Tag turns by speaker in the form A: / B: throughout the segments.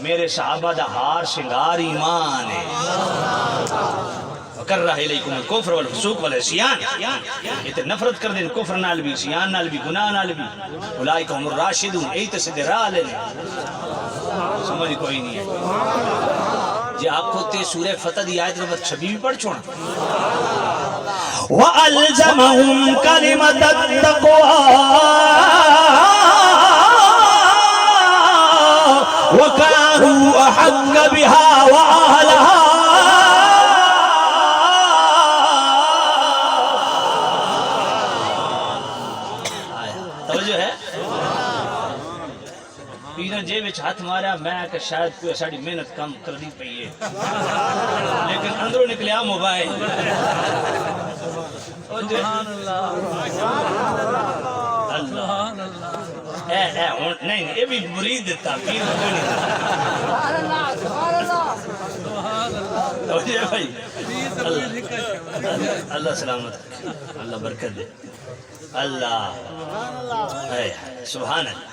A: میرے صحابہ دا ہار شنگار ایمان ہے کر رہا الیکم الکفر والفسوق والعصیان یہ تے نفرت کر دیں کفر نال بھی عصیان نال بھی گناہ نال بھی اولئک هم الراشدون ای تے سیدھے راہ لے لیں سمجھ کوئی نہیں ہے جی آپ کو تے سورہ فتح دی آیت نمبر 26 بھی پڑھ چھوڑا وَأَلْزَمَهُمْ كَلِمَةَ التَّقْوَى وَكَانُوا أَحَقَّ بِهَا وَأَهْلَهَا توجہ ہے پیرا جے وچ ہاتھ مارا میں کہ شاید کوئی ساڑی محنت کم کر دی پئی ہے لیکن اندروں نکلیا موبائل سبحان اللہ نہیں یہ بھی مرید دیتا پیر کو نہیں دیتا بھائی اللہ سلامت اللہ برکت دے اللہ سبحان اللہ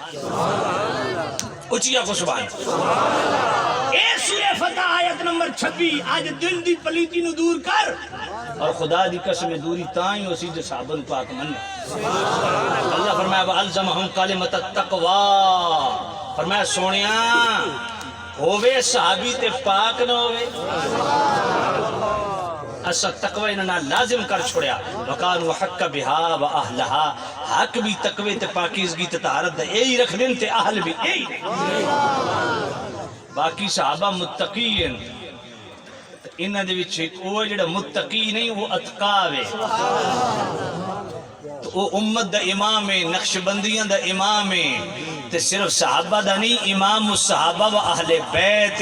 A: اچھیا کو سبحان اے سورہ فتح آیت نمبر 26 آج دل دی پلیتی نو دور کر اور خدا دی قسم دوری تائیں اسی جو صحابن پاک من اللہ فرمایا وَأَلْزَمَهُمْ كَلِمَةَ التَّقْوَى فرمایا سونیاں ہووے صحابی تے پاک نہ ہووے اسا تقوی انہاں لازم کر چھوڑیا وَقَانُوا حَقَّ بِهَا وَأَهْلَهَا حق بھی تقوی تے پاکیزگی تے طہارت دے یہی رکھ دیں تے اہل بھی یہی باقی صحابہ متقی ہیں انہاں دے وچ ایک وہ جڑا متقی نہیں وہ اتقا ہے تو وہ امت دا امام ہے نقشبندیاں دا امام ہے تے صرف صحابہ دا نہیں امام الصحابہ و اہل بیت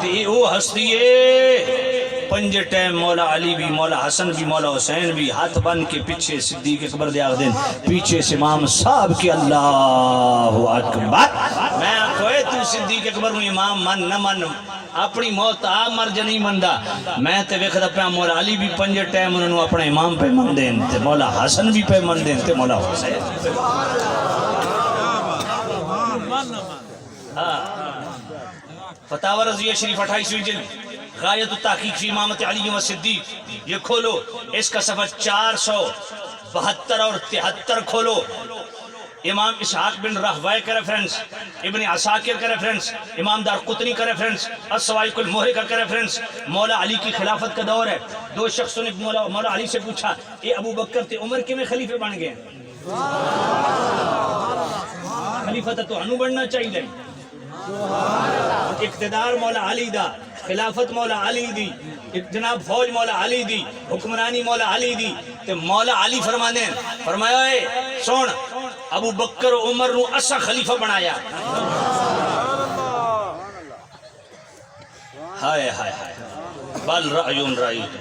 A: تے وہ ہستی ہے پنج ٹیم مولا علی بھی مولا حسن بھی مولا حسین بھی ہاتھ بن کے پیچھے صدیق اکبر دے آگ دیں پیچھے سے امام صاحب کی اللہ اکبر میں کوئی تو صدیق اکبر ہوں امام من نہ من اپنی موت آ مر جا نہیں مندہ میں تے ویکھدا پیا مولا علی بھی پنج ٹیم انہوں نے اپنے امام پہ من دیں تے مولا حسن بھی پہ من دیں تے مولا حسین فتاوی رضویہ شریف 28ویں جلد غایت التحقیق فی امامت علی و صدیق یہ کھولو اس کا صفحہ 472 اور 73 کھولو امام اسحاق بن راہویہ کا ریفرنس ابن عساکر کا ریفرنس امام دار قطنی کا ریفرنس السوائق المحرقہ کا ریفرنس مولا علی کی خلافت کا دور ہے دو شخصوں نے مولا علی سے پوچھا اے ابو بکر تے عمر کے میں خلیفے بن گئے خلیفہ تو انو بننا چاہیے اقتدار مولا علی دا خلافت مولا علی دی جناب فوج مولا علی دی حکمرانی مولا علی دی تے مولا علی فرمانے فرمایا اے سون ابو بکر و عمر نو اسا خلیفہ بنایا ہائے ہائے ہائے بل رأیون رأیت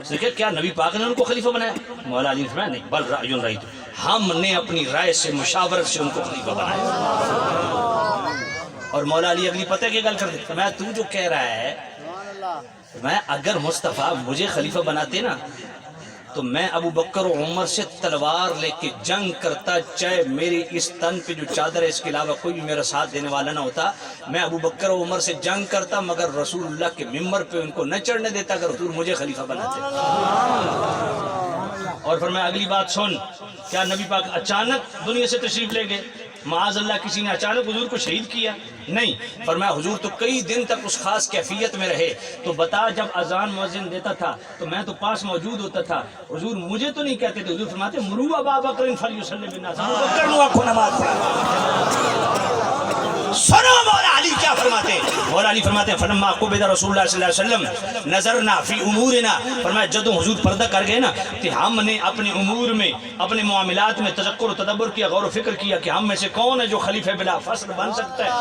A: دیکھیں کیا نبی پاک نے ان کو خلیفہ بنایا مولا علی فرمایا نہیں بل رأیون رأیت ہم نے اپنی رائے سے مشاورت سے ان کو خلیفہ بنایا اور مولا علی اگلی پتہ کی گل کر دے میں تو جو کہہ رہا ہے میں اگر مصطفیٰ مجھے خلیفہ بناتے نا تو میں ابو بکر و عمر سے تلوار لے کے جنگ کرتا چاہے میری اس تن پہ جو چادر ہے اس کے علاوہ کوئی بھی میرا ساتھ دینے والا نہ ہوتا میں ابو بکر و عمر سے جنگ کرتا مگر رسول اللہ کے ممبر پہ ان کو نہ چڑھنے دیتا اگر حضور مجھے خلیفہ بناتے اور پھر میں اگلی بات سن کیا نبی پاک اچانک دنیا سے تشریف لے گئے معاذ اللہ کسی نے اچانک حضور کو شہید کیا نہیں فرمایا حضور تو کئی دن تک اس خاص کیفیت میں رہے تو بتا جب اذان مؤذن دیتا تھا تو میں تو پاس موجود ہوتا تھا حضور مجھے تو نہیں کہتے تھے حضور فرماتے مرو ابا بکر فلیصلی بالناس ابو بکر نو آنکھوں نماز سنو مولا علی کیا فرماتے ہیں مولا علی فرماتے ہیں فلما قبض رسول اللہ صلی اللہ علیہ وسلم نظرنا فی امورنا فرمایا جدوں حضور پردہ کر گئے نا کہ ہم نے اپنے امور میں اپنے معاملات میں تذکر و تدبر کیا غور و فکر کیا کہ ہم میں سے کون ہے جو خلیفہ بلا فصل بن سکتا ہے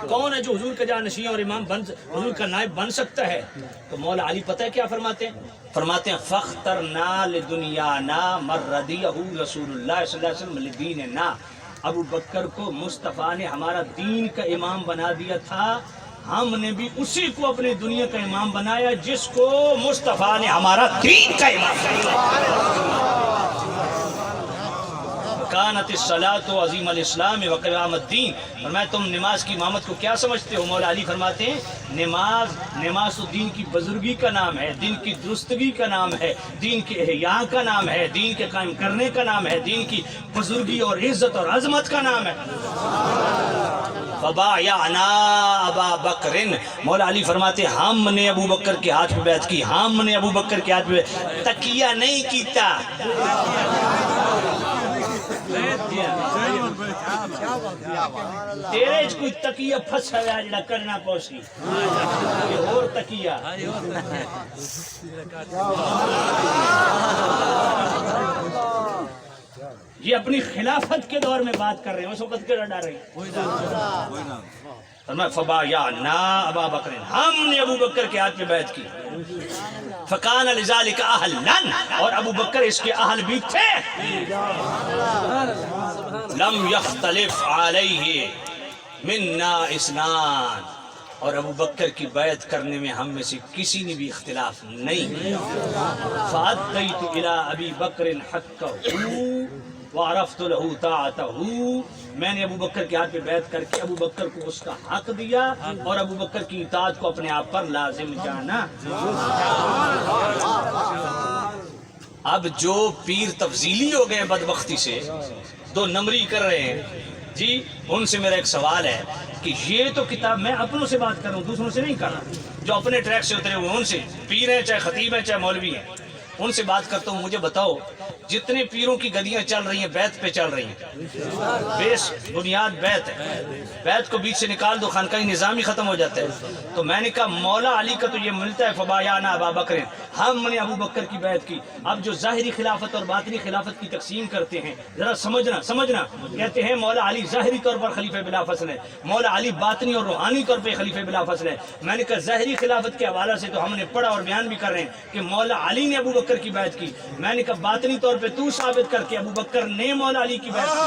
A: کون ہے جو حضور کا جانشین اور امام حضور کا نائب بن سکتا ہے تو مولا علی پتہ ہے کیا فرماتے ہیں فرماتے ہیں فاخترنا لدنیانا مردیہ رسول اللہ صلی اللہ علیہ وسلم لدیننا ابو بکر کو مصطفیٰ نے ہمارا دین کا امام بنا دیا تھا ہم نے بھی اسی کو اپنی دنیا کا امام بنایا جس کو مصطفیٰ نے ہمارا دین کا امام بنایا وکانت الصلاۃ عظیم الاسلام وقیام الدین، فرمایا تم نماز کی امامت کو کیا سمجھتے ہو؟ مولا علی فرماتے ہیں نماز تو دین کی بزرگی کا نام ہے، دین کی درستگی کا نام ہے، دین کے احیاء کا نام ہے، دین کے قائم کرنے کا نام ہے، دین کی بزرگی اور عزت اور عظمت کا نام ہے۔ فبایعنا ابا بکر، مولا علی فرماتے ہم نے ابو بکر کے ہاتھ پہ بیعت کی، ہم نے ابو بکر کے ہاتھ پہ تکیہ نہیں کیتا۔ تیرے چ کوئی تکیہ پھسا ہوا جڑا کرنا پوسی یہ اور تکیہ۔ یہ اپنی خلافت کے دور میں بات کر رہے ہیں، اس وقت کیا ڈر رہے ہیں؟ فرمایا فبایعنا ابا بکر، ہم نے ابو بکر کے ہاتھ پہ بیعت کی۔ فکان لذالک اہلا، اور ابو بکر اس کے اہل بھی تھے۔ لم یختلف علیہ منا اثنان، اور ابو بکر کی بیعت کرنے میں ہم میں سے کسی نے بھی اختلاف نہیں کیا۔ فأدیت الی ابی بکر حقہ وعرفت له طاعته، میں نے ابو بکر کے ہاتھ پہ بیعت کر کے ابو بکر کو اس کا حق دیا اور ابو بکر کی اطاعت کو اپنے آپ پر لازم جانا۔ اب جو پیر تفضیلی ہو گئے بدبختی سے، دو نمبری کر رہے ہیں جی، ان سے میرا ایک سوال ہے کہ یہ تو کتاب، میں اپنوں سے بات کر رہا ہوں، دوسروں سے نہیں کر رہا، جو اپنے ٹریک سے اترے ہوئے ان سے، پیر ہیں چاہے خطیب ہیں چاہے مولوی ہیں، ان سے بات کرتا ہوں۔ مجھے بتاؤ جتنے پیروں کی گدیاں چل رہی ہیں بیعت پہ چل رہی ہیں، بیس بنیاد بیعت ہے، بیعت کو بیچ سے نکال دو خانقاہی نظام ہی ختم ہو جاتا ہے۔ تو میں نے کہا مولا علی کا تو یہ ملتا ہے فبایعنا ابا بکر، ہم نے ابو بکر کی بیعت کی۔ اب جو ظاہری خلافت اور باطنی خلافت کی تقسیم کرتے ہیں، ذرا سمجھنا، کہتے ہیں مولا علی ظاہری طور پر خلیفہ بلا فصل ہے، مولا علی باطنی اور روحانی طور پہ خلیفہ بلا فصل ہے۔ میں نے کہا ظاہری خلافت کے حوالے سے تو ہم نے پڑھا اور بیان بھی کر رہے ہیں کہ مولا علی نے ابو بکر کی بیعت کی۔ میں نے کہا باطنی طور پہ تو ثابت کر کے ابو بکر نے مولا علی کی بیعت کی۔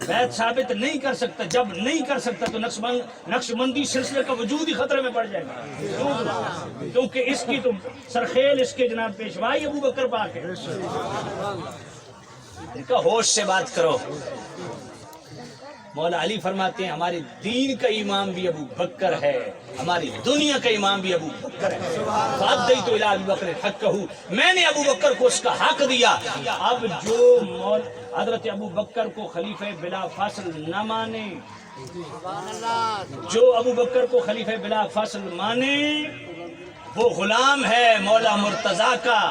A: بیعت ثابت نہیں کر سکتا، جب نہیں کر سکتا تو نقش بندی سلسلے کا وجود ہی خطرے میں پڑ جائے گا، کیونکہ اس کی تو سرخیل اس کے جناب پیشوائی ابو بکر پاک ہے۔ ان کا ہوش سے بات کرو۔ مولا علی فرماتے ہیں ہمارے دین کا امام بھی ابو بکر ہے، ہماری دنیا کا امام بھی ابو بکر ہے۔ فأدیت الی ابی بکر حقہ، میں نے ابو بکر کو اس کا حق دیا۔ اب جو حضرت ابو بکر کو خلیفہ بلا فاصل نہ مانے، جو ابو بکر کو خلیفہ بلا فاصل مانے وہ غلام ہے مولا مرتضیٰ کا،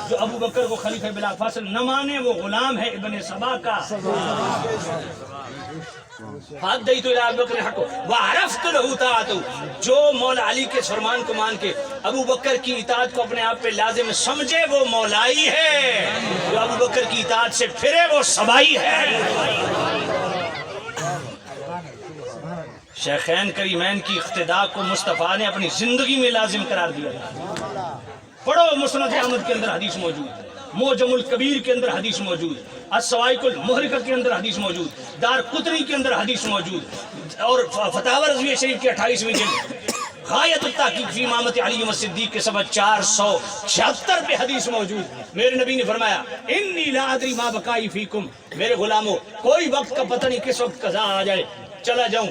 A: جو ابو بکر کو خلیفہ بلا فاصل نہ مانے وہ غلام ہے ابن سبا کا۔ فأدیت الی ابی بکر حقہ وعرفت له طاعته، جو مولا علی کے فرمان کو مان کے ابو بکر کی اطاعت کو اپنے آپ پہ لازم سمجھے وہ مولائی ہے، جو ابو بکر کی اطاعت سے پھرے وہ سبائی ہے۔ شیخین کریمین کی اقتداء کو مصطفیٰ نے اپنی زندگی میں لازم قرار دیا۔ پڑھو مسند احمد کے اندر حدیث موجود ہے، معجم الکبیر کے اندر حدیث موجود، الصواعق المحرقہ کے اندر حدیث موجود، دار قطنی کے اندر حدیث موجود، اور فتاوی رضویہ شریف کے 28ویں جلد غایت التحقیق فی امامت علی والصدیق کے صفحہ 476 پہ حدیث موجود۔ میرے نبی نے فرمایا انی لا ادری ما بقائی فیکم، میرے غلاموں کوئی وقت کا پتہ نہیں کس وقت قضا آ جائے چلا جاؤں،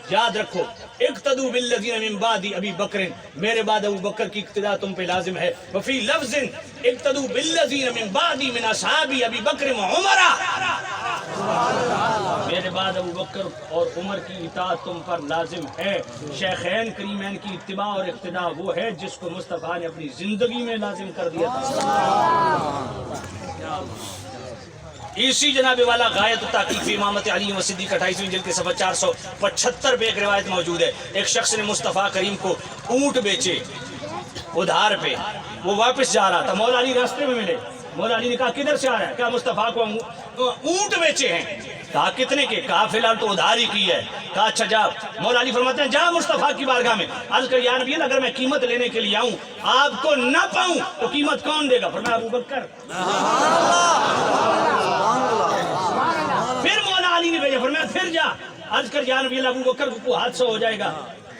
A: یاد رکھو اقتدوا بالذین من بعد ابی بکر، میرے بعد ابو بکر کی اقتداء تم پہ لازم ہے۔ وفی لفظ اقتدوا بالذین من بعد من اصحاب ابی بکر وعمر، میرے بعد ابو بکر اور عمر کی اطاعت تم پر لازم ہے۔ شیخین کریمین کی اتباع اور اقتداء وہ ہے جس کو مصطفیٰ نے اپنی زندگی میں لازم کر دیا تھا۔ اسی جناب والا غایت التحقیق فی امامت علی و صدیق 28ویں جلد کے صفحہ 475 پہ ایک روایت موجود ہے، ایک شخص نے مصطفیٰ کریم کو اونٹ بیچے ادھار پہ، وہ واپس جا رہا تھا، مولا علی راستے میں ملے، مولا علی نے کہا کدھر سے آ رہا ہے؟ کہا مصطفیٰ کو اونٹ بیچے ہیں۔ کہا کتنے کے؟ کہا فی الحال تو ادھار ہی کی ہے۔ کہا اچھا جا۔ مولا علی فرماتے ہیں جا مصطفیٰ کی بارگاہ میں عرض کر یا نبی اللہ اگر میں قیمت لینے کے لیے آؤں آپ کو نہ پاؤں تو قیمت کون دے گا؟ فرمایا ابو بکر۔ پھر مولا علی نے بھیجا، فرمایا پھر جا عرض کر یا نبی اللہ ابو بکر کو حادثہ ہو جائے گا۔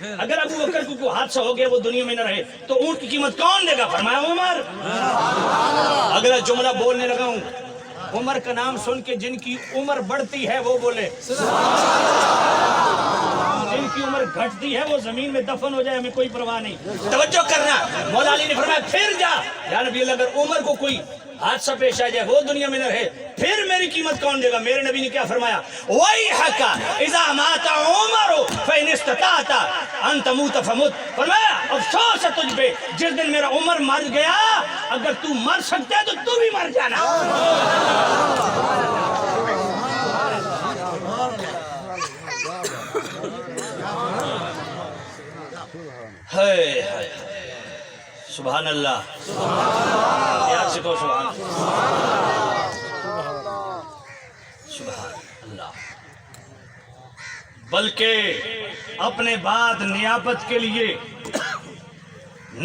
A: اگر ابو بکر کو کوئی حادثہ ہو گیا وہ دنیا میں نہ رہے تو اونٹ کی قیمت کون دے گا؟ فرمایا عمر۔ اگلا جملہ بولنے لگا ہوں، عمر کا نام سن کے جن کی عمر بڑھتی ہے وہ بولے، جن کی عمر گھٹتی ہے وہ زمین میں دفن ہو جائے، ہمیں کوئی پرواہ نہیں۔ توجہ کرنا، مولا علی نے فرمایا پھر جا یا نبی اللہ، اگر عمر کو کوئی حادثہ پیش آ جائے وہ دنیا میں نہ رہے پھر میری قیمت کون دے گا؟ میرے نبی نے کیا فرمایا؟ وَيْحَكَ إِذَا مَاتَ عُمَرُ فَإِنِ اسْتَطَعْتَ أَن تَمُوتَ فَمُتْ۔ فرمایا افسوس ہے تجھ پہ جس دن میرا عمر مر گیا، اگر تو مر سکتا ہے تو تو بھی مر جانا۔ ہائے ہائے سبحان اللہ، یاد سے کہو سبحان اللہ، سبحان اللہ۔ بلکہ اپنے بعد نیابت کے لیے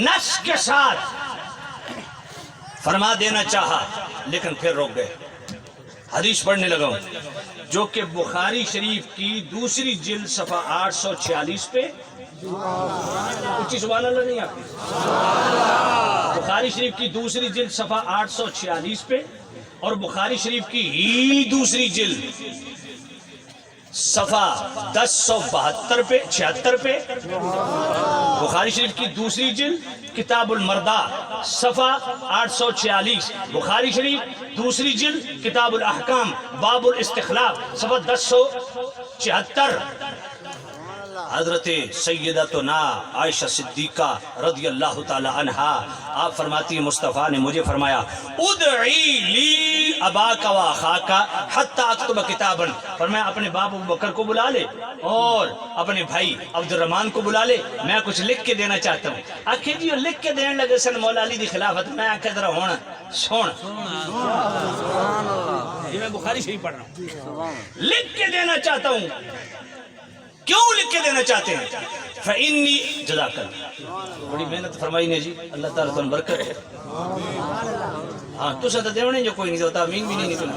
A: نس کے ساتھ فرما دینا چاہا لیکن پھر روک گئے۔ حدیث پڑھنے لگا ہوں جو کہ بخاری شریف کی دوسری جلد صفحہ 846 پہ، اچھی سبحان اللہ نہیں آتی، بخاری شریف کی دوسری جلد صفحہ 846 پہ اور بخاری شریف کی ہی دوسری جلد صفحہ 1072 پہ 76 پہ، بخاری شریف کی دوسری جلد کتاب المردہ صفحہ 846، بخاری شریف دوسری جلد کتاب الاحکام باب الاستخلاف صفحہ 1074۔ حضرت سیدتنا عائشہ صدیقہ رضی اللہ تعالی عنہا آپ فرماتی ہیں مصطفیٰ نے مجھے فرمایا ادعی لی اباک و اخاک حتی اکتب کتابا، فرمایا اپنے باپ ابو بکر کو بلا لے اور اپنے بھائی عبد الرحمن کو بلا لے، میں کچھ لکھ کے دینا چاہتا ہوں۔ آخر جی لکھ کے دینے لگے سن مولا علی دی خلافت، میں آخر ذرا ہونا سونا، یہ میں بخاری شریف پڑھ رہا ہوں، لکھ کے دینا چاہتا ہوں۔ کیوں لکھ کے دینا چاہتے ہیں؟ فَإِنِّي جزاک اللہ، بڑی محنت فرمائی نے جی، اللہ تعالیٰ تم برکت ہے۔ ہاں تو ساتھ دیونے جو کوئی نہیں ہوتا، امین بھی نہیں نکلنا۔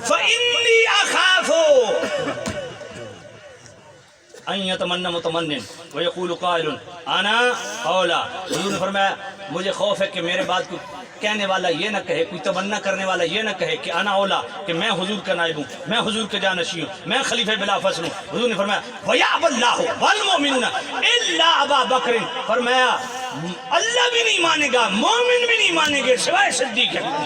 A: فَإِنِّي أَخَافُ ان یتمنى متمنن ویقول قائل انا اولا، حضور نے فرمایا مجھے خوف ہے کہ میرے بعد کوئی کہنے والا یہ نہ کہے، کوئی تمنا کرنے والا یہ نہ کہے کہ انا اولا، کہ میں حضور کا نائب ہوں، میں حضور کا جانشین ہوں، میں خلیفہ بلا فصل ہوں۔ حضور نے فرمایا وَيَعْبَ اللَّهُ وَالْمُؤْمِنُونَ إِلَّا أَبَا بَكْرٍ، فرمایا اللہ بھی نہیں مانے گا، مومن بھی نہیں مانیں گے سوائے صدیق اکبر۔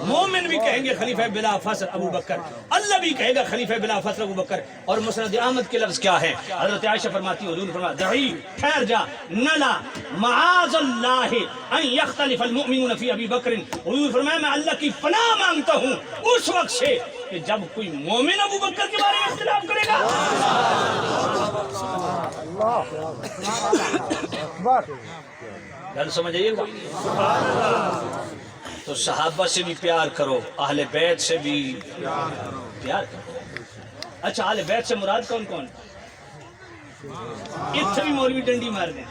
A: مومن بھی کہیں گے خلیفہ بلا فصل ابو بکر، اللہ بھی کہے گا خلیفہ بلا فصل ابو بکر۔ اور مسند احمد کے لفظ کیا ہے؟ حضرت عائشہ فرماتی حضور نے فرمایا دعی ٹھہر جا، نلا معاذ اللہ ان یختلف المؤمنون فی ابی بکر، حضور فرمایا میں اللہ کی پناہ مانگتا ہوں اس وقت سے کہ جب کوئی مومن ابو بکر کے بارے میں اختلاف کرے گا۔ گل سمجھ آئیے گا؟ تو صحابہ سے بھی پیار کرو، اہل بیت سے بھی پیار کرو۔ اچھا اہل بیت سے مراد کون کون؟ اتنے بھی مولوی ڈنڈی مار دیں۔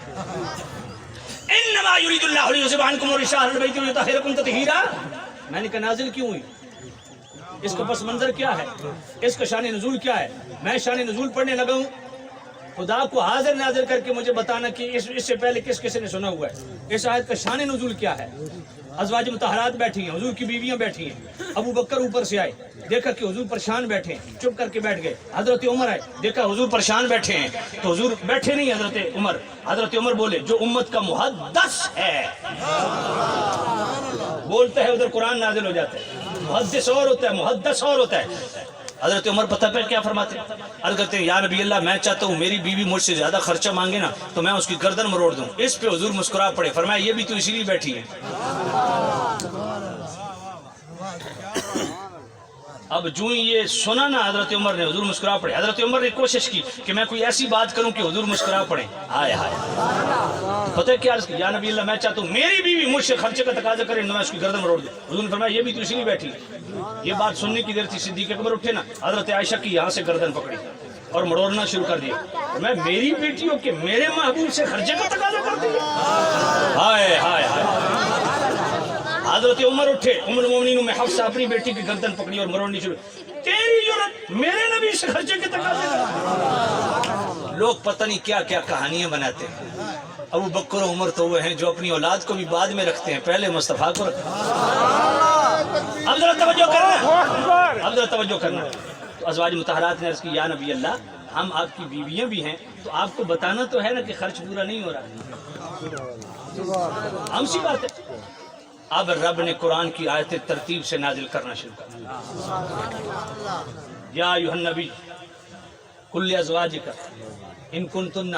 A: انما یرید اللہ لیذھب عنکم الرجس اہل البیت ویطہرکم تطہیرا، میں نے کہا نازل کیوں ہوئی؟ اس کا پس منظر کیا ہے؟ اس کا شان نزول کیا ہے؟ میں شان نزول پڑھنے لگا ہوں، خدا کو حاضر ناظر کر کے مجھے بتانا کہ اس سے پہلے کس کس نے سنا ہوا ہے، اس آیت کا شان نزول کیا ہے۔ ازواج مطہرات بیٹھی ہیں، حضور کی بیویاں بیٹھی ہیں، ابو بکر اوپر سے آئے، دیکھا کہ حضور پریشان بیٹھے ہیں، چپ کر کے بیٹھ گئے۔ حضرت عمر آئے، دیکھا حضور پریشان بیٹھے ہیں تو حضور بیٹھے نہیں، حضرت عمر بولے جو امت کا محدث ہے، بولتا ہے ادھر قرآن نازل ہو جاتا ہے، محدث اور ہوتا ہے، محدث اور ہوتا ہے۔ حضرت عمر پتہ پہ کیا فرماتے ہیں؟ عرض کرتے ہیں یا نبی اللہ میں چاہتا ہوں میری بیوی مجھ سے زیادہ خرچہ مانگے نا تو میں اس کی گردن مروڑ دوں۔ اس پہ حضور مسکرا پڑے، فرمایا یہ بھی تو اسی لیے بیٹھی ہے۔ اب جو یہ سنا نا حضرت عمر نے، حضور مسکرا پڑے۔ حضرت عمر نے کوشش کی کہ میں کوئی ایسی بات کروں کہ حضور مسکرا پڑے۔ ہائے ہائے، پتہ ہے کیا عرض کی؟ یا نبی اللہ میں چاہتا ہوں میری بیوی مجھ سے خرچے کا تقاضا کرے تو میں اس کی گردن مروڑ دوں۔ حضور نے فرمایا یہ بھی تو اسی لیے بیٹھی ہے۔ یہ بات سننے کی دیر تھی، صدیق اکبر اٹھے نا، حضرت عائشہ کی یہاں سے گردن پکڑی اور مڑوڑنا شروع کر دیا۔ میں میری بیٹی ہوں کہ میرے محبوب سے خرچے کا تقاضا کرتی ہے؟ ہائے ہائے ہائے۔ حضرت حضرت عمر اٹھے، ام المومنین میں حفصہ اپنی بیٹی کی گردن پکڑی اور مروڑنی شروع، تیری جرت میرے نبی سے خرچے کے تقاضے کر۔ لوگ پتہ نہیں کیا کیا کہانیاں بناتے ہیں۔ ابو بکر و عمر تو وہ ہیں جو اپنی اولاد کو بھی بعد میں رکھتے ہیں، پہلے مصطفیٰ کو رکھتے ہیں۔ اب ذرا توجہ کرنا، اب ذرا توجہ کرنا۔ تو ازواج مطہرات نے عرض کی یا نبی اللہ، ہم آپ کی بیویاں بھی ہیں، تو آپ کو بتانا تو ہے نا کہ خرچ پورا نہیں ہو رہا۔ ہم سی بات ہے۔ اب رب نے قرآن کی آیتیں ترتیب سے نازل کرنا شروع کر دیا۔ یا ایھا النبی کل ازواجک ان کنتن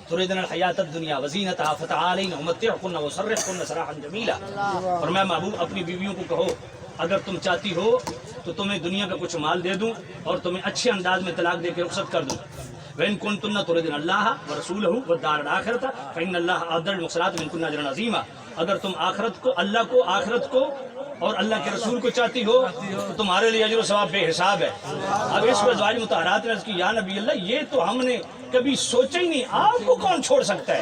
A: تریدن الحیات الدنیا وزینتها فتعالین امتعکن وسرحکن سراحا جمیلا۔ اور میں محبوب اپنی بیویوں کو کہو اگر تم چاہتی ہو تو تمہیں دنیا کا کچھ مال دے دوں اور تمہیں اچھے انداز میں طلاق دے کے رخصت کر دوں۔ وَإِن كُنتُنَّ تُرِدْنَ اللَّهَ وَرَسُولَهُ وَالدَّارَ الْآخِرَةَ فَإِنَّ اللَّهَ أَعَدَّ لِلْمُحْسِنَاتِ مِنكُنَّ أَجْرًا عَظِيمًا۔ اگر تم آخرت کو، اللہ کو، آخرت کو اور اللہ کے رسول کو چاہتی ہو تو تمہارے لیے اجر و ثواب بے حساب ہے۔ اب اس کو ازواج مطہرات نے عرض کی یا نبی اللہ یہ تو ہم نے کبھی سوچا ہی نہیں، آپ کو کون چھوڑ سکتا ہے،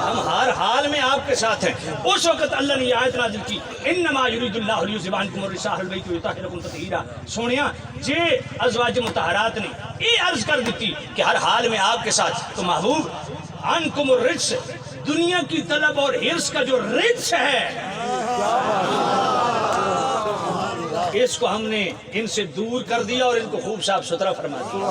A: ہم ہر حال میں آپ کے ساتھ ہیں۔ اس وقت اللہ نے یہ آیت نازل کی انما یرید اللہ لیذھب عنکم الرجس اہل البیت ویطہرکم تطہیرا۔ سونیا جے ازواج مطہرات نے یہ عرض کر دیتی کہ ہر حال میں آپ کے ساتھ، تو محبوب عنکم الرجس، دنیا کی طلب اور حرص کا جو رجس ہے اس کو ہم نے ان سے دور کر دیا اور ان کو خوب صاف ستھرا فرما دیا۔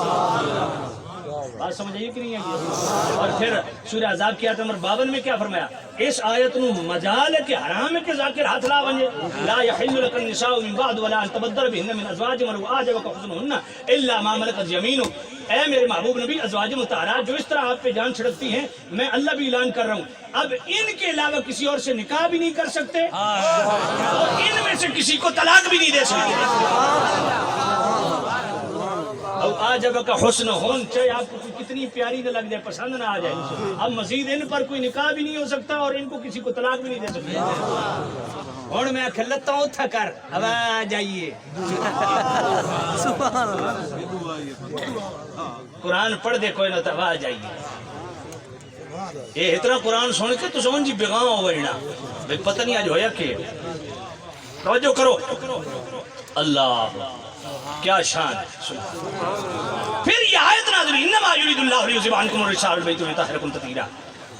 A: بات سمجھ آئی کہ نہیں آئی؟ اور پھر سورہ احزاب کی آیت نمبر 52 میں کیا فرمایا؟ اس آیت نو مجال ہے کہ حرام ہے کہ ذاکر ہاتھ لا بنجے لا یحل لک النساء من بعد ولا ان تبدل بهن من ازواج من اعجبک حسنهن الا ما ملکت یمینک۔ اے میرے محبوب نبی، ازواج مطہرات جو اس طرح آپ پہ جان چھڑکتی ہیں، میں اللہ بھی اعلان کر رہا ہوں اب ان کے علاوہ کسی اور سے نکاح بھی نہیں کر سکتے اور ان میں سے کسی کو طلاق بھی نہیں دے سکتے۔ اور آجب کا حسن ہون، چاہے آپ کو کتنی پیاری نہ لگ جائے، پسند نہ آ جائے، اب مزید ان پر کوئی نکاح بھی نہیں ہو سکتا اور ان کو کسی کو طلاق بھی نہیں دے سکتا۔ اور میں کھلتا ہوں تھا کر اب آ جائیے، قرآن پڑھ دے کوئی نہ تب آ جائیے۔ یہ اتنا قرآن سن کے تو سمجھ بیغام ہو گئی نا، بھئی پتہ نہیں آج ہویا کہ توجہ کرو، اللہ کیا شان ہے۔ پھر یہ آیت نازل انما یرید اللہ لیذھب عنکم الرجس اہل البیت ویطہرکم تطہیرا۔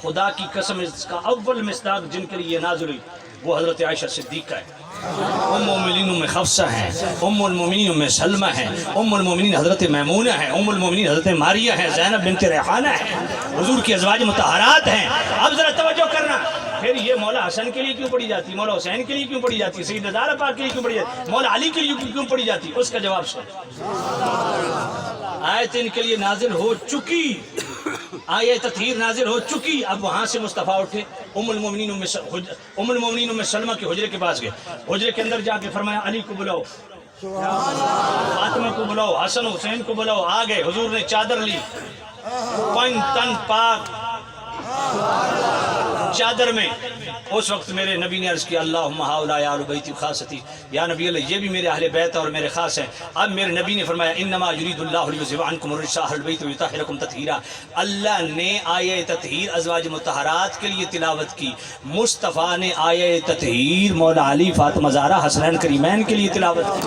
A: خدا کی قسم اس کا اول مصداق جن کے لیے نازل ہوئی وہ حضرت عائشہ صدیقہ ہے، ام المومنین میں حفصہ ہیں، ام المومنین میں سلمہ ہیں، ام المومنین حضرت میمونہ ہیں، ام المومنین حضرت ماریہ ہیں، زینب بنت ریحانہ ہیں، حضور کی ازواج مطہرات ہیں۔ اب ذرا توجہ کرنا، پھر یہ مولا حسن کے لیے کیوں پڑھی جاتی، مولا حسین کے لیے کیوں پڑھی جاتی، سیدہ زہرا پاک کے لیے کیوں پڑھی جاتی، مولا علی کے لیے کیوں پڑھی جاتی؟ اس کا جواب سن۔ آیت ان کے لیے نازل ہو چکی، آیت تطہیر نازل ہو چکی، اب وہاں سے مصطفیٰ اٹھے ام المومنین میں سلمہ کے حجرے کے پاس گئے، حجرے کے اندر جا کے فرمایا علی کو بلاؤ، فاطمہ کو بلاؤ، حسن حسین کو بلاؤ۔ آ گئے، حضور نے چادر لی، تن پاک چادر میں۔ اس وقت میرے نبی نے عرض کیا اللہم ہؤلاء اہل بیتی خاصتی، یا نبی اللہ یہ بھی میرے اہل بیت اور میرے خاص ہیں۔ اب میرے نبی نے فرمایا انما یرید اللہ لیذھب عنکم الرجس اہل البیت ویطہرکم تطہیرا۔ اللہ نے آیہ تطہیر ازواج مطہرات کے لیے تلاوت کی، مصطفیٰ نے آیہ تطہیر مولا علی، فاطمہ زہرا، حسنین کریمین کے لیے تلاوت کی۔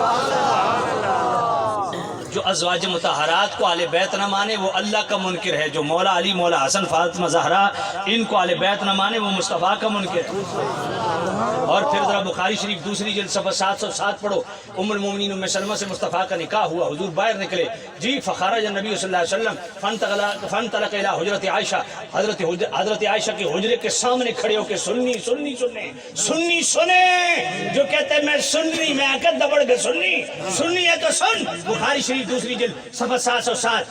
A: جو ازواج مطہرات کو اہل بیت نہ مانے وہ اللہ کا منکر ہے، جو مولا علی، مولا حسن، فاطمہ زہرا ان کو اہل بیت نہ مانے وہ مصطفیٰ کا منکر ہے۔ اور پھر ذرا بخاری شریف دوسری جلد صفحہ 707 پڑھو، ام المومنین ام سلمہ سے مصطفیٰ کا نکاح ہوا، حضور باہر نکلے جی، فخرج النبی صلی اللہ علیہ وسلم فانطلق الی حجرت عائشہ، حضرت عائشہ کے حجرے کے سامنے کھڑے ہو کے سنی سنے جو کہتے ہیں میں سننی، میں آ کر دبڑ کے سننی ہے تو سن۔ بخاری شریف دوسری جلد صفحہ 707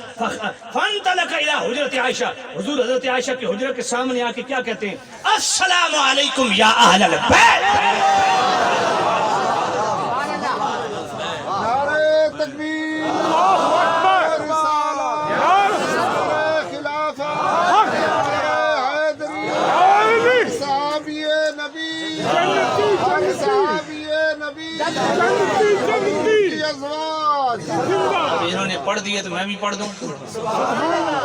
A: فانطلق الی حجرت عائشہ، حضور حضرت عائشہ کے حجرے کے سامنے آ کے کیا کہتے ہیں؟ السلام علیکم یا اہل البیت۔
B: نعرہ تکبیر، نعرہ رسالہ، نعرہ خلافہ، نعرہ حیدری، صحابی نبی، صحابی نبی کی ازواج۔
A: انہوں نے پڑھ دیے تو میں بھی پڑھ دوں۔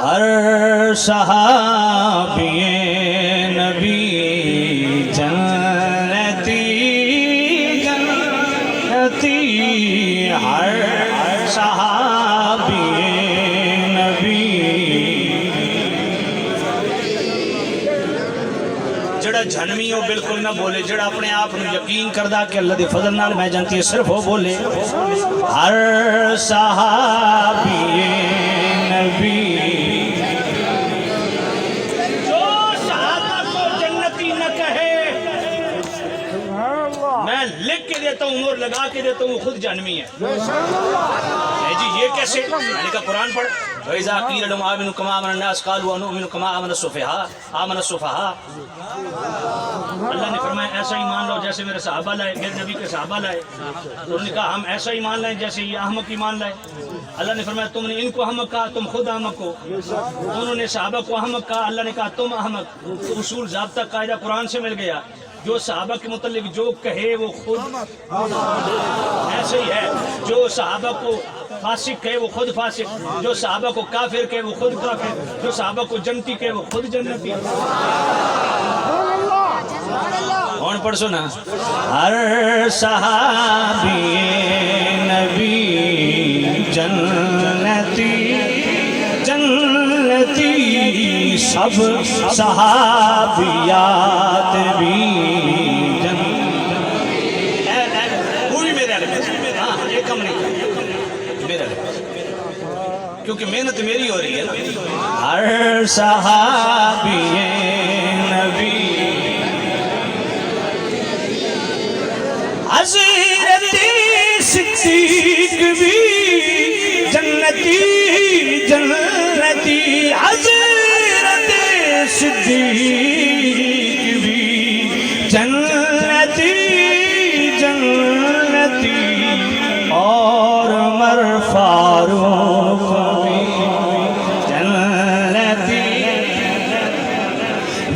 A: ہر صحابی نبی جنتی جڑا جھنمی ہو بالکل نہ بولے، جڑا اپنے آپ نو یقین کردہ کہ اللہ دے فضل نال میں جانتی ہے صرف ہو بولے۔ ہر صحابی نبی جو صحابہ کو جنتی نہ کہے، میں لکھ کے دیتا ہوں اور لگا کے دیتا ہوں خود جہنمی ہے۔ جی یہ کیسے؟ میں نے کہا قرآن پڑھ، وَإِذَا قِيلَ لَهُمْ آمِنُوا كَمَا آمَنَ النَّاسُ قَالُوا أَنُؤْمِنُ كَمَا آمَنَ السُّفَهَاءُ۔ اللہ نے فرمایا ایسا ایمان لو جیسے میرے صحابہ لائے، میرے نبی کے صحابہ لائے۔ تو انہوں نے کہا ہم ایسا ایمان لائیں جیسے یہ احمق ایمان لائے۔ اللہ نے فرمایا تم نے ان کو احمق کہا، تم خود احمق ہو۔ انہوں نے صحابہ کو احمق کہا، اللہ نے کہا تم احمق۔ تو اصول ضابطہ قاعدہ قرآن سے مل گیا، جو صحابہ کے متعلق جو کہے وہ خود ایسے ہی ہے، جو صحابہ کو فاسق کہے وہ خود فاسق، جو صحابہ کو کافر کہے وہ خود کافر، جو صحابہ کو جنتی کہے وہ خود جنتی۔ کون پڑھ سنا؟ ہر صحابی نبی جنتی جنتی، سب صحابیات بھی کیونکہ محنت میری ہو رہی ہے نا۔ ہر صحابی نبی حضرت صدیق بھی جنتی جنتی، حضرت صدیق بھی جنتی جنتی، اور عمر فاروق بھی جنتی،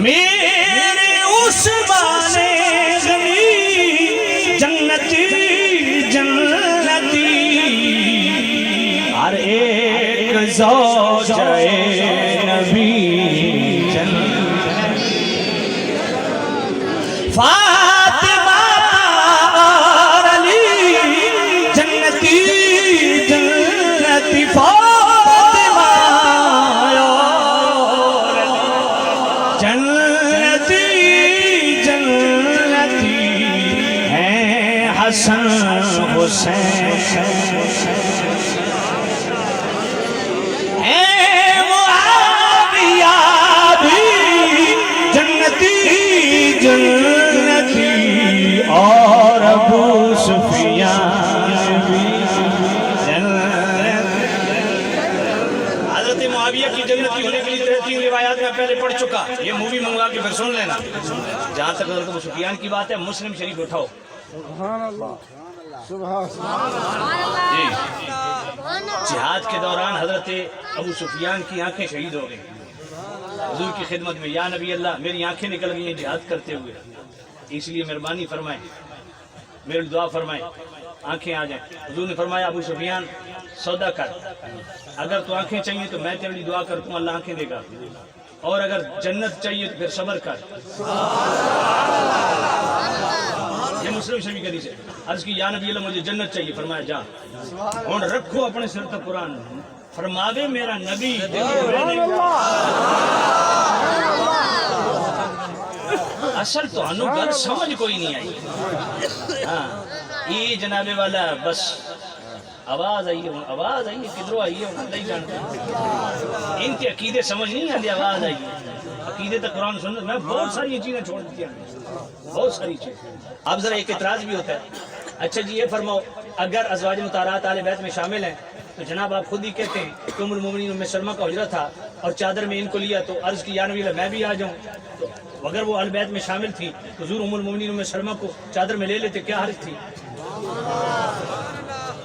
A: میرے عثمان غنی جنتی جنتی، ہر ایک زوجہ نبی جنتی، فاطمہ اور علی جنتی جنتی، فاطمہ اور علی جنتی جنتی، ہیں حسن حسین ہیں معاویہ بھی جنتی جنتی، اور ابو سفیان بھی جنتی۔ حضرت معاویہ کی جنتی ہونے کے لیے 3 روایات میں پہلے پڑھ چکا، یہ مووی منگوا کے پھر سن لینا۔ جہاں تک حضرت ابو سفیان کی بات ہے، مسلم شریف اٹھاؤ۔
B: سبحان اللہ سبحان
A: جی جہاد کے دوران حضرت ابو سفیان کی آنکھیں شہید ہو گئی حضور کی خدمت میں، یا نبی اللہ میری آنکھیں نکل گئی ہیں جہاد کرتے ہوئے، اس لیے مہربانی فرمائیں، میرے دعا فرمائیں آنکھیں آ جائیں۔ حضور نے فرمایا ابو سفیان سودا کر، اگر تو آنکھیں چاہیے تو میں تیرے لیے دعا کرتا ہوں اللہ آنکھیں دے گا، اور اگر جنت چاہیے تو پھر صبر کر۔ یہ مسلم شریف کے حدیث ہے۔ عرض کی یا نبی اللہ مجھے جنت چاہیے، فرمایا جا اور رکھو اپنے سر تک قرآن، فرماوے میرا نبی اصل تو انو گل سمجھ کوئی نہیں آئی۔ ہاں یہ جناب والا بس آواز آئی ہے، آواز آئی ہے، کدھروں آئی ہے اللہ ہی جانتا ہے، ان کے عقیدے سمجھ نہیں آتی، آواز آئی ہے عقیدے تک قرآن سنت، میں بہت ساری چیزیں چھوڑ دی ہیں، بہت ساری چیزیں۔ اب ذرا ایک اعتراض بھی ہوتا ہے، اچھا جی یہ فرماؤ اگر ازواج مطہرات اہل بیت میں شامل ہیں تو جناب آپ خود ہی کہتے ہیں کہ ام المومنین ام سلمہ کا حجرہ تھا اور چادر میں ان کو لیا، تو عرض کی یا نبی اللہ میں بھی آ جاؤں، تو اگر وہ اہل بیت میں شامل تھی تو حضور ام المومنین ام سلمہ کو چادر میں لے لیتے، کیا حرج تھی؟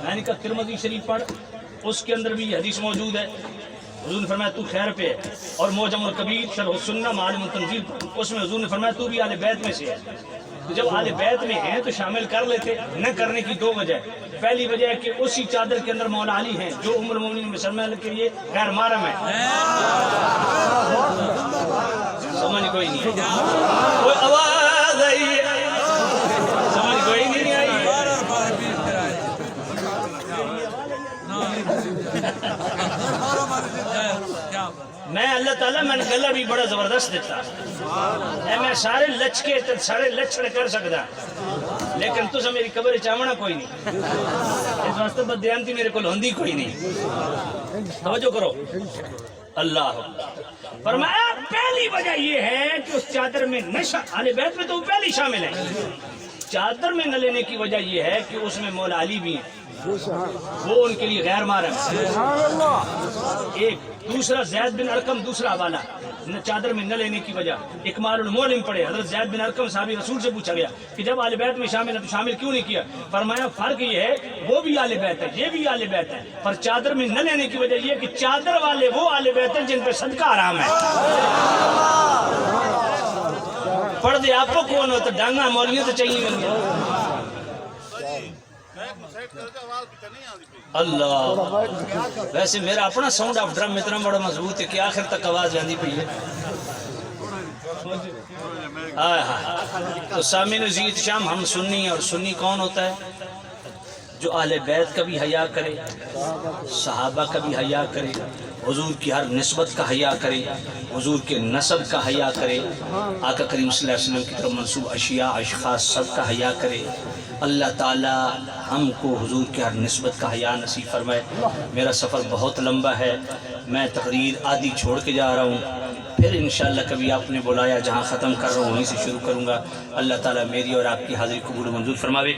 A: میں نے کہا ترمذی شریف پڑھ، اس کے اندر بھی یہ حدیث موجود ہے، حضور نے فرمایا تو خیر پہ ہے، اور معجم الکبیر شرح السنہ معالم التنزیل اس میں حضور نے فرمایا تو بھی اہل بیت میں سے ہے۔ تو جب اہل بیت میں ہیں تو شامل کر لیتے، نہ کرنے کی 2 وجہ، پہلی وجہ ہے کہ اسی چادر کے اندر مولا علی ہیں جو ام المومنین ام سلمہ کے لیے غیر محرم ہے۔ سمجھ کوئی نہیں ہے، کوئی آواز آئی ہے، سمجھ کوئی نہیں آئی ہے۔ میں اللہ تعالیٰ میں نے گلہ بھی بڑا زبردست دیتا ہے میں سارے لچکے تے سارے لچڑ کر سکتا لیکن تو میری قبر چامنا کوئی نہیں اس واسطے بدیانتی میرے کو ہوندی کوئی نہیں توجہ کرو اللہ فرمایا پہلی وجہ یہ ہے کہ اس چادر میں نشہ اہل بیت میں تو وہ پہلی شامل ہے چادر میں نہ لینے کی وجہ یہ ہے کہ اس میں مولا علی بھی ہیں وہ ان کے لیے غیر محرم ہے ایک دوسرا زید بن ارقم دوسرا حوالہ چادر میں نہ لینے کی وجہ اکمال المعلم پڑھے حضرت زید بن ارقم صحابی رسول سے پوچھا گیا کہ جب اہل بیت میں شامل ہے تو شامل کیوں نہیں کیا فرمایا فرق یہ ہے وہ بھی اہل بیت ہے یہ بھی اہل بیت ہے پر چادر میں نہ لینے کی وجہ یہ کہ چادر والے وہ اہل بیت ہیں جن پہ صدقہ حرام ہے پڑھ دے آپ کو کون ہوتا ڈانگا مولیوں تو چاہیے مل گیا اللہ ویسے میرا اپنا ساؤنڈ آف ڈرم اتنا بڑا مضبوط ہے کہ آخر تک آواز جاندی پئی ہے تو سامعین عزیز شام ہم سنی ہیں اور سنی کون ہوتا ہے جو اہل بیت کا بھی حیا کرے صحابہ کا بھی حیا کرے حضور کی ہر نسبت کا حیا کرے حضور کے نسب کا حیا کرے آقا کریم صلی اللہ علیہ وسلم کی طرف منسوب اشیاء اشخاص سب کا حیا کرے اللہ تعالی ہم کو حضور کے ہر نسبت کا حیا نصیب فرمائے میرا سفر بہت لمبا ہے میں تقریر آدھی چھوڑ کے جا رہا ہوں پھر انشاءاللہ کبھی آپ نے بلایا جہاں ختم کر رہا ہوں وہیں سے شروع کروں گا اللہ تعالی میری اور آپ کی حاضری قبول و منظور فرماوے